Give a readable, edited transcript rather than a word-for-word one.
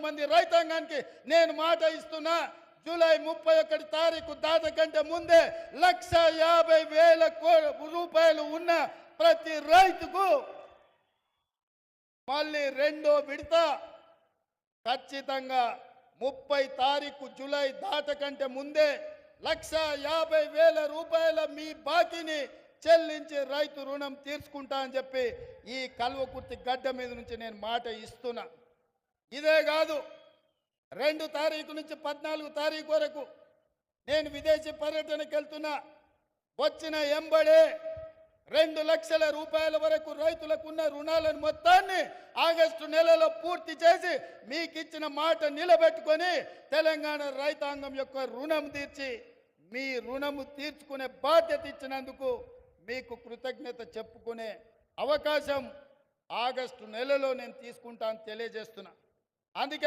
మంది రైతాంగానికి నేను మాట ఇస్తున్నా, జూలై 31 తారీఖు దాటకంటే ముందే 1,50,000 రూపాయలు ఉన్న ప్రతి రైతుకు మళ్ళీ రెండో విడత ఖచ్చితంగా 30 తారీఖు జూలై దాటకంటే ముందే 1,50,000 రూపాయల మీ బాకీని చెల్లించి రైతు రుణం తీర్చుకుంటా అని చెప్పి ఈ కల్వకుర్తి గడ్డ మీద నుంచి నేను మాట ఇస్తున్నా. ఇదే కాదు, 2 తారీఖు నుంచి 14 తారీఖు వరకు నేను విదేశీ పర్యటనకు వెళ్తున్నా. వచ్చిన ఎంబడే 2 లక్షల రూపాయల వరకు రైతులకు ఉన్న రుణాలను మొత్తాన్ని ఆగస్టు నెలలో పూర్తి చేసి మీకు ఇచ్చిన మాట నిలబెట్టుకొని తెలంగాణ రైతాంగం యొక్క రుణం తీర్చి మీ రుణము తీర్చుకునే బాధ్యత ఇచ్చినందుకు మీకు కృతజ్ఞత చెప్పుకునే అవకాశం ఆగస్టు నెలలో నేను తీసుకుంటాను తెలియజేస్తున్నా. అందుకే